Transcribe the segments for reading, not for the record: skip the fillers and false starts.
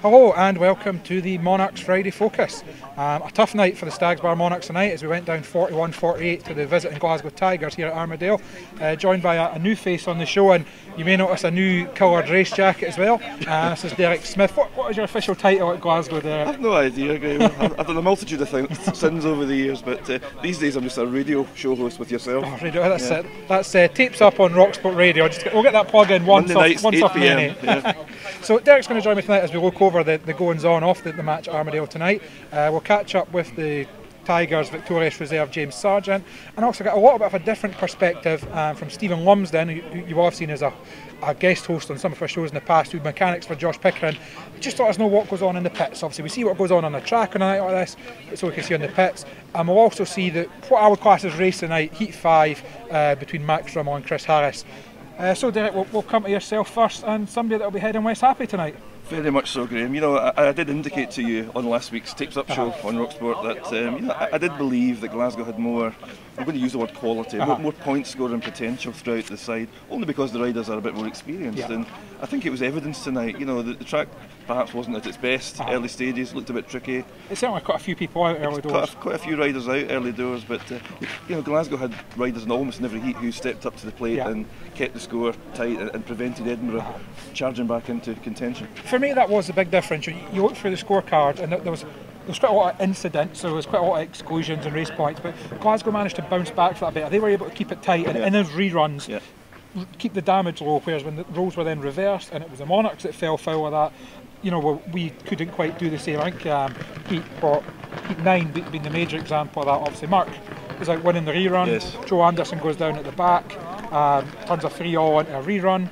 Hello and welcome to the Monarchs Friday Focus. A tough night for the Stags Bar Monarchs tonight as we went down 41-48 to the visiting Glasgow Tigers here at Armadale. Joined by a new face on the show, and you may notice a new coloured race jacket as well. This is Derek Smith. What is your official title at Glasgow, Derek? I've no idea, Graham. I've done a multitude of sins over the years, but these days I'm just a radio show host with yourself. Oh, radio, that's it. That's tapes up on Rocksport Radio. We'll get that plug in once off many. Yeah. So Derek's going to join me tonight as we look over the goings on off the match at Armadale tonight. We'll catch up with the Tigers victorious reserve James Sarjeant, and also get a little bit of a different perspective from Stephen Lumsden, who you all have seen as a guest host on some of our shows in the past, who mechanics for Josh Pickering. Just let us know what goes on in the pits. Obviously we see what goes on the track on a night like this, so we can see on the pits, and we'll also see what I would class as race tonight, Heat 5 between Max Rimmel and Chris Harris. So Derek, we'll come to yourself first, and somebody that will be heading West Happy tonight. Very much so, Graham. You know, I did indicate to you on last week's Tapes Up show on Rocksport that I did believe that Glasgow had more, I'm going to use the word quality, more point scoring potential throughout the side, only because the riders are a bit more experienced. And I think it was evidence tonight. You know, the track perhaps wasn't at its best. Early stages looked a bit tricky. It certainly quite a few people out early doors. Quite a few riders out early doors, but you know, Glasgow had riders in almost in every heat who stepped up to the plate and kept the score tight and prevented Edinburgh charging back into contention. For me, that was the big difference. You look through the scorecard, and there was quite a lot of incidents, so there was quite a lot of exclusions and race points, but Glasgow managed to bounce back for that bit. They were able to keep it tight, and in those reruns, keep the damage low, whereas when the roles were then reversed, and it was the Monarchs that fell foul of that, you know, we couldn't quite do the same. I think Heat 9 being the major example of that. Obviously Mark was out winning the rerun, Joe Anderson goes down at the back, turns a 3-all into a rerun.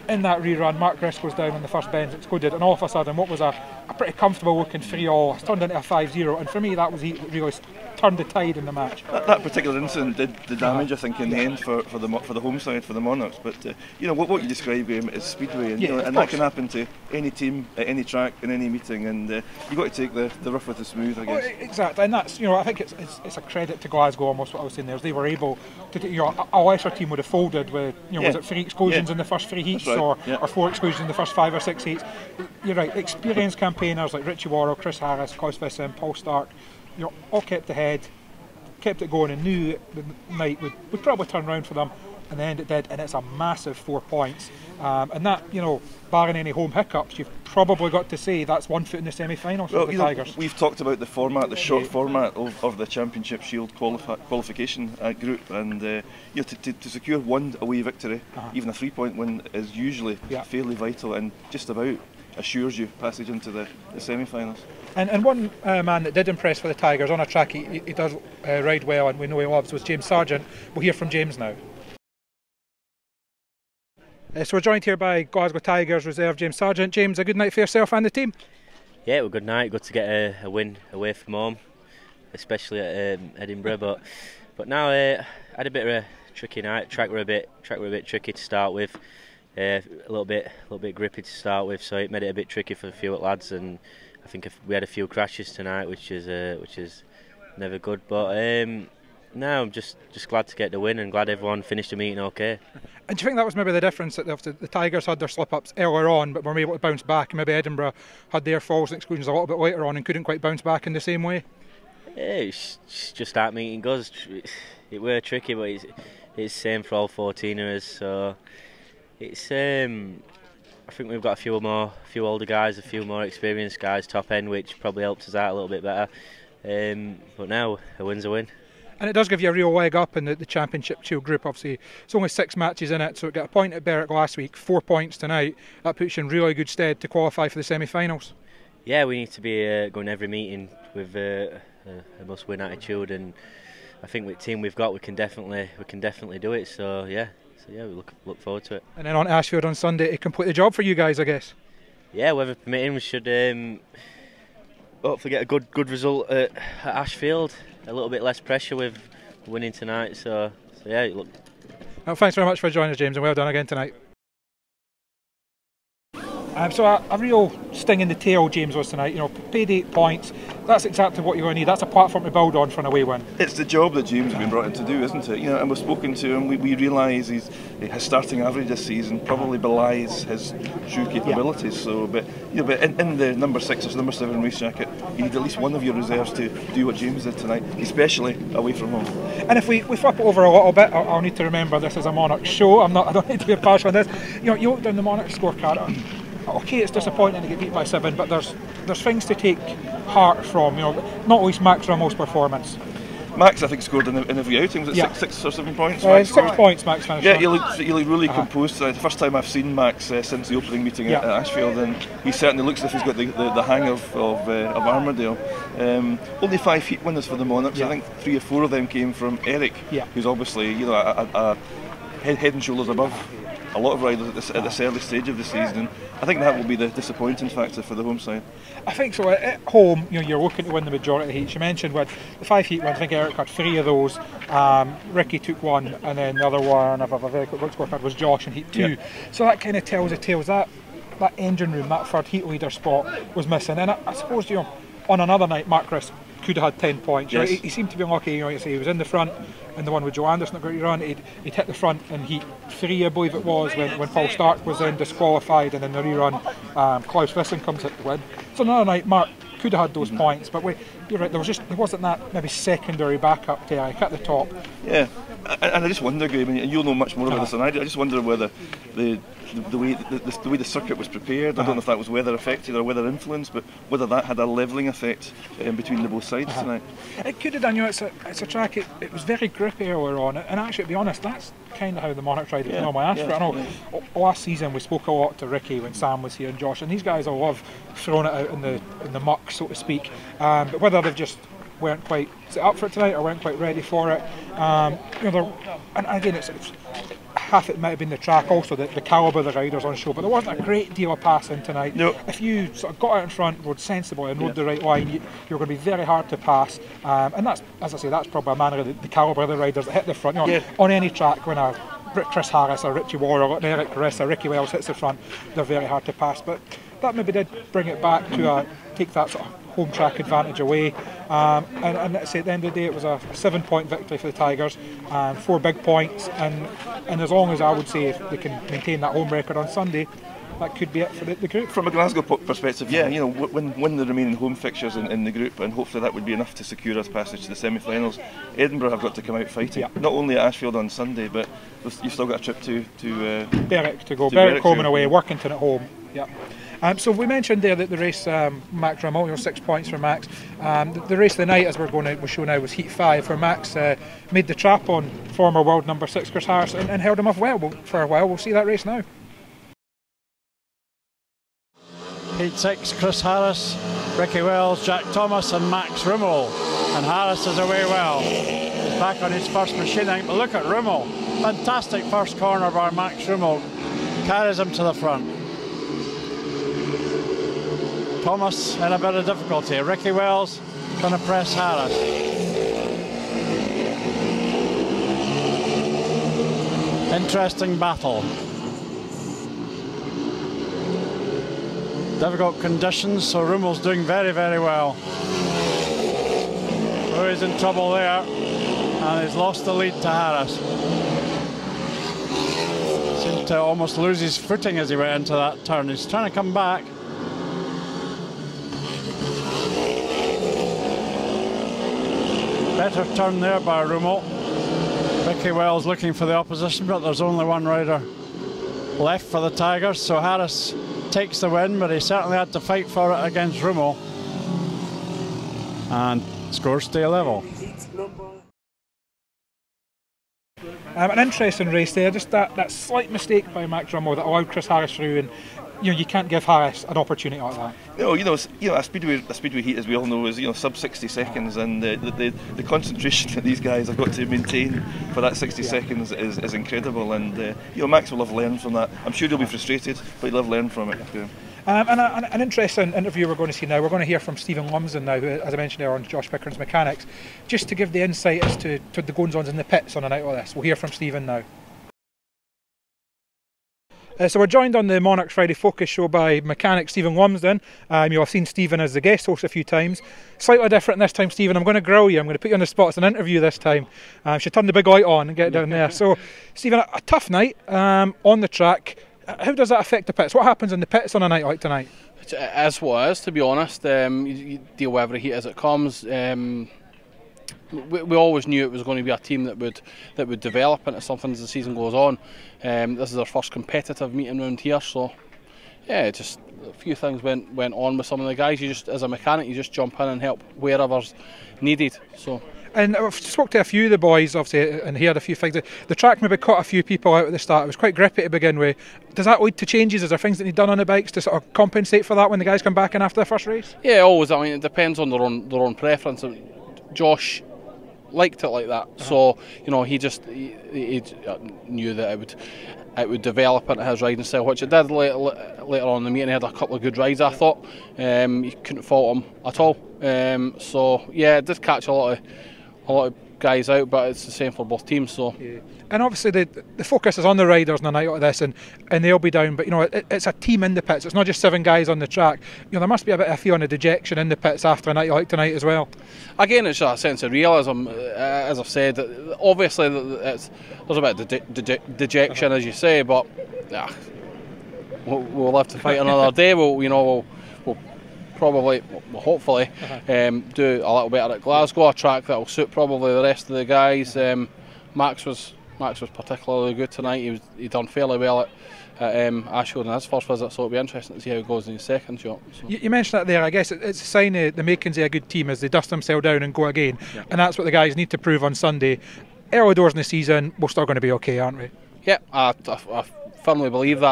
In that rerun, Mark Riss goes down on the first bend, excluded, and all of a sudden what was a pretty comfortable looking 3-all turned into a 5-0, and for me that was really turned the tide in the match. That particular incident did the damage, I think, in the end for the home side, for the Monarchs. But you know what you describe, Graham, is speedway, and, you know, and that can happen to any team at any track in any meeting, and you've got to take the rough with the smooth, I guess. Exactly, and that's, you know, I think it's a credit to Glasgow almost what I was saying there, is they were able to, you know, a lesser team would have folded with, you know, was it 3 exclusions in the first 3 heats, or 4 exclusions in the first 5 or 6 heats. You're right, experienced campaigners like Richie Worrell, Chris Harris, Klaus Visson, Paul Stark, you know, all kept ahead, kept it going, and knew the night would probably turn around for them, and the end it did, and it's a massive 4 points. And that, you know, barring any home hiccups, you've probably got to say that's 1 foot in the semi-finals for the Tigers. We've talked about the format, the short format of the Championship Shield qualification group, and you know, to secure 1 away victory, even a 3-point win, is usually fairly vital and just about assures you passage into the semi-finals. And one man that did impress for the Tigers on a track he does ride well, and we know he loves, was James Sarjeant. We'll hear from James now. So we're joined here by Glasgow Tigers reserve James Sarjeant. James, a good night for yourself and the team? Yeah, it was a good night. Good to get a win away from home, especially at Edinburgh. But now I had a bit of a tricky night. Track were a bit tricky to start with. A little bit grippy to start with, so it made it a bit tricky for a few lads. And I think we had a few crashes tonight, which is never good. But no, I'm just glad to get the win and glad everyone finished the meeting okay. And do you think that was maybe the difference, that the Tigers had their slip-ups earlier on but were able to bounce back, and maybe Edinburgh had their falls and exclusions a little bit later on and couldn't quite bounce back in the same way? Yeah, it's just that meeting goes. It were tricky, but it's the same for all 14ers, so it's I think we've got a few older guys, a few more experienced guys top end, which probably helped us out a little bit better. But now a win's a win. And it does give you a real leg up in the Championship Shield group. Obviously, it's only 6 matches in it, so it got a point at Berwick last week, 4 points tonight. That puts you in really good stead to qualify for the semi-finals. Yeah, we need to be going every meeting with a must-win attitude, and I think with the team we've got, we can definitely do it. So yeah, we look forward to it. And then on Ashfield on Sunday to complete the job for you guys, I guess. Yeah, weather permitting, we should hopefully get a good result at Ashfield. A little bit less pressure with winning tonight, so yeah, look. Well, thanks very much for joining us, James, and well done again tonight. So a real sting in the tail, James, was tonight. You know, paid 8 points. That's exactly what you're going to need. That's a platform to build on for an away win. It's the job that James has been brought in to do, isn't it? You know, and we've spoken to him. We realise his starting average this season probably belies his true capabilities. So, but but in the number 6 or number 7 race jacket, you need at least one of your reserves to do what James did tonight, especially away from home. And if we flip it over a little bit, I'll need to remember this is a Monarchs show. I don't need to be partial on this. You know, you look down the Monarchs scorecard. Okay, it's disappointing to get beat by 7, but there's things to take heart from. You know, not least Max Rimmel's performance. Max, I think, scored in every outing. Was it 6 or 7 points? 6 points, Max finished. Yeah, he looked really composed. The first time I've seen Max since the opening meeting at Ashfield, and he certainly looks as if he's got the hang of Armadale. Only 5 heat winners for the Monarchs. I think 3 or 4 of them came from Eric, who's obviously a head and shoulders above a lot of riders at this early stage of the season. And I think that will be the disappointing factor for the home side. I think so. At home, you know, you're looking to win the majority of the heats. You mentioned with the 5 heat wins, I think Eric had 3 of those. Ricky took 1, and then the other one, if I have a very quick look scorecard, was Josh in heat 2. So that kind of tells the tales. That engine room, that third heat leader spot was missing. And I suppose, you know, on another night, Mark Chris could have had 10 points. Yes. Right? He seemed to be unlucky. You know, he was in the front, and the one with Joe Anderson that got run, he'd hit the front in heat 3, I believe it was, when Paul Stark was then disqualified, and then the rerun, Klaus Wissen comes hit the win. So another night, Mark could have had those points, but you're right, there wasn't that maybe secondary backup to Eric at the top. Yeah, and I just wonder, Graham, and you'll know much more about this than I do. I just wonder whether the way the circuit was prepared, I don't know if that was weather affected or weather influenced, but whether that had a levelling effect between the both sides tonight. It could have done. You know, it's a track. It was very grippy earlier on, and actually, to be honest, that's kind of how the Monarchs riders normally ask for it. I know last season we spoke a lot to Ricky when Sam was here and Josh, and these guys all love throwing it out in the muck, so to speak. But whether they've just weren't quite set up for it tonight or weren't quite ready for it, you know, and again, it's half it might have been the track, also the calibre of the riders on show, but there wasn't a great deal of passing tonight. No. If you sort of got out in front, rode sensibly and rode the right line, you're going to be very hard to pass, and that's, as I say, that's probably a manner of the calibre of the riders that hit the front. You know, on any track, when a Chris Harris or Richie Warren or Eric Riss or Ricky Wells hits the front, they're very hard to pass, but that maybe did bring it back to take that sort of home track advantage away, and let's say at the end of the day it was a 7-point victory for the Tigers, 4 big points, and as long as I would say if they can maintain that home record on Sunday, that could be it for the group. From a Glasgow perspective, you know, win the remaining home fixtures in the group, and hopefully that would be enough to secure us passage to the semi-finals. Edinburgh have got to come out fighting, not only at Ashfield on Sunday, but you've still got a trip to Berwick to go. Berwick home and away, Workington at home. So we mentioned there that the race, Max Rimmel, you know, 6 points for Max. The race of the night, as we'll show now, was Heat 5, where Max made the trap on former world number 6 Chris Harris and held him off for a while. We'll see that race now. Heat 6, Chris Harris, Ricky Wells, Jack Thomas and Max Rimmel. And Harris is away well. He's back on his first machine, I think, but look at Rimmel. Fantastic first corner by Max Rimmel. Carries him to the front. Thomas in a bit of difficulty. Ricky Wells going to press Harris. Interesting battle. Difficult conditions, so Rummel's doing very, very well. So he's in trouble there, and he's lost the lead to Harris. Seemed to almost lose his footing as he went into that turn. He's trying to come back. Better turn there by Rummel. Ricky Wells looking for the opposition, but there's only one rider left for the Tigers, so Harris takes the win, but he certainly had to fight for it against Rummel. And scores stay level. An interesting race there, just that slight mistake by Max Rimmel that allowed Chris Harris through, and you can't give Harris an opportunity like that. A speedway heat, as we all know, is sub 60 seconds, and the concentration that these guys have got to maintain for that 60 seconds is incredible, and Max will have learned from that. I'm sure he'll be frustrated, but he'll have learned from it. An interesting interview we're going to see now. We're going to hear from Stephen Lumsden now, who, as I mentioned earlier, on Josh Pickering's Mechanics, just to give the insight as to the goings-ons in the pits on a night like this. We'll hear from Stephen now. So we're joined on the Monarchs Friday Focus show by mechanic Stephen Lumsden. You'll have seen Stephen as the guest host a few times. Slightly different this time, Stephen. I'm going to grill you. I'm going to put you on the spot. It's an interview this time. Should turn the big light on and get down there. So, Stephen, a tough night on the track. How does that affect the pits? What happens in the pits on a night like tonight? It is what it is, to be honest. You deal with every heat as it comes. We always knew it was going to be a team that would develop into something as the season goes on. This is our first competitive meeting round here, so yeah, just a few things went on with some of the guys. You just, as a mechanic, you just jump in and help wherever's needed. So. And I've spoke to a few of the boys, obviously, and heard a few things. The track maybe caught a few people out at the start. It was quite grippy to begin with. Does that lead to changes? Is there things that need done on the bikes to sort of compensate for that when the guys come back in after the first race? Yeah, always. I mean, it depends on their own preference. Josh liked it like that, so you know he knew that it would develop into his riding style, which it did later on in the meeting. He had a couple of good rides, I thought. You couldn't fault him at all. So yeah, it did catch a lot of guys out, but it's the same for both teams. So. Yeah. And obviously the focus is on the riders on a night like this, and they'll be down. But you know, it's a team in the pits. It's not just 7 guys on the track. You know, there must be a bit of a feeling of dejection in the pits after a night like tonight as well. Again, it's a sense of realism. As I've said, obviously there's a bit of dejection, as you say, but we'll have to fight another day. We'll probably, hopefully, do a little better at Glasgow, a track that will suit probably the rest of the guys. Max was particularly good tonight. He done fairly well at Ashfield in his first visit, so it'll be interesting to see how it goes in his second shot. So. You mentioned that there. I guess it's a sign of the makings of a good team as they dust themselves down and go again, and that's what the guys need to prove on Sunday. Early doors in the season, we're still going to be okay, aren't we? Yeah, I firmly believe that.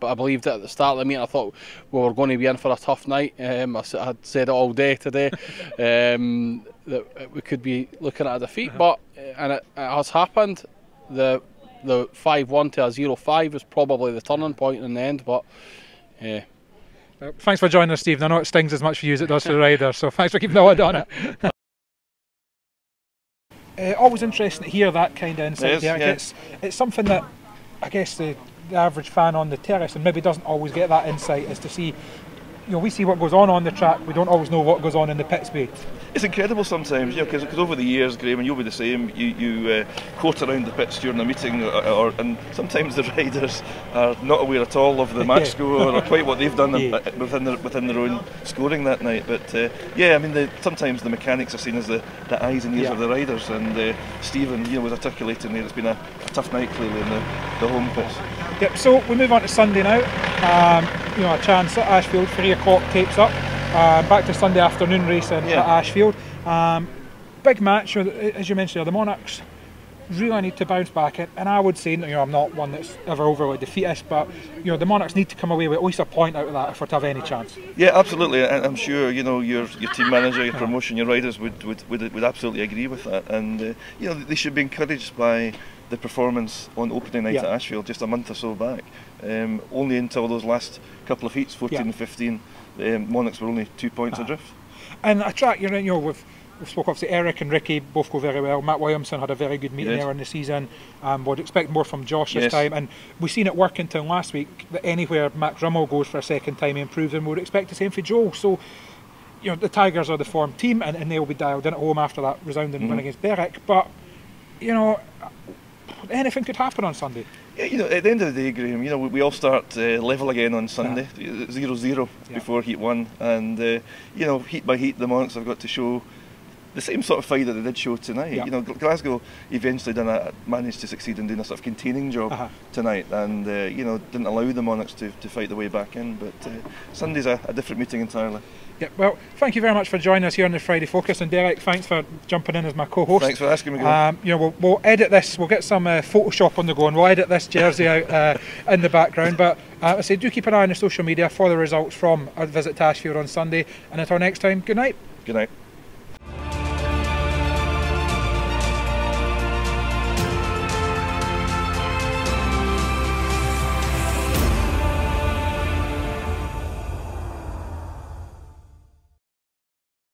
I believed it at the start of the meeting. I thought we were going to be in for a tough night. I had said it all day today that we could be looking at a defeat, but and it has happened. The 5-1 to a 0-5 was probably the turning point in the end, but yeah. Thanks for joining us, Steve. I know it stings as much for you as it does for the riders, so thanks for keeping the lid on it. Always interesting to hear that kind of insight. It's something that I guess the average fan on the terrace and maybe doesn't always get that insight, is to see, you know, we see what goes on the track, we don't always know what goes on in the pit space. It's incredible sometimes, you know, because over the years, Graham, and you'll be the same, you court around the pits during a meeting, and sometimes the riders are not aware at all of the match score or quite what they've done within their own scoring that night. But I mean, sometimes the mechanics are seen as the eyes and ears of the riders, and Stephen, you know, was articulating there. It's been a tough night clearly in the home pits. Yep. So we move on to Sunday now. You know, a chance at Ashfield, 3 o'clock tapes up. Back to Sunday afternoon racing at Ashfield. Big match, as you mentioned, the Monarchs really need to bounce back, and I would say, you know, I'm not one that's ever overly defeatist, but you know, the Monarchs need to come away with at least a point out of that if we're to have any chance. Yeah, absolutely, and I'm sure, you know, your team manager, your promotion, your riders would absolutely agree with that, and you know, they should be encouraged by the performance on opening night at Ashfield just a month or so back. Only until those last couple of heats, 14 and 15, Monarchs were only 2 points adrift. And a track, you know, we've spoke obviously Eric and Ricky both go very well. Matt Williamson had a very good meeting there in the season. Would expect more from Josh this time, and we've seen it work until last week that anywhere Max Rummel goes for a second time he improves, and we would expect the same for Joel. So, you know, the Tigers are the form team, and they'll be dialed in at home after that resounding win against Derek. But you know, anything could happen on Sunday. Yeah, you know, at the end of the day, Graham, you know, we all start level again on Sunday, 0-0 before heat 1, and you know, heat by heat, the Monarchs have got to show the same sort of fight that they did show tonight. You know, Glasgow eventually managed to succeed in doing a sort of containing job tonight, and you know, didn't allow the Monarchs to fight their way back in. But Sunday's a different meeting entirely. Yeah, well, thank you very much for joining us here on the Friday Focus, and Derek, thanks for jumping in as my co-host. Thanks for asking me. You know, we'll edit this. We'll get some Photoshop on the go, and we'll edit this jersey out in the background. But I say, do keep an eye on the social media for the results from our visit to Ashfield on Sunday. And until next time, good night. Good night.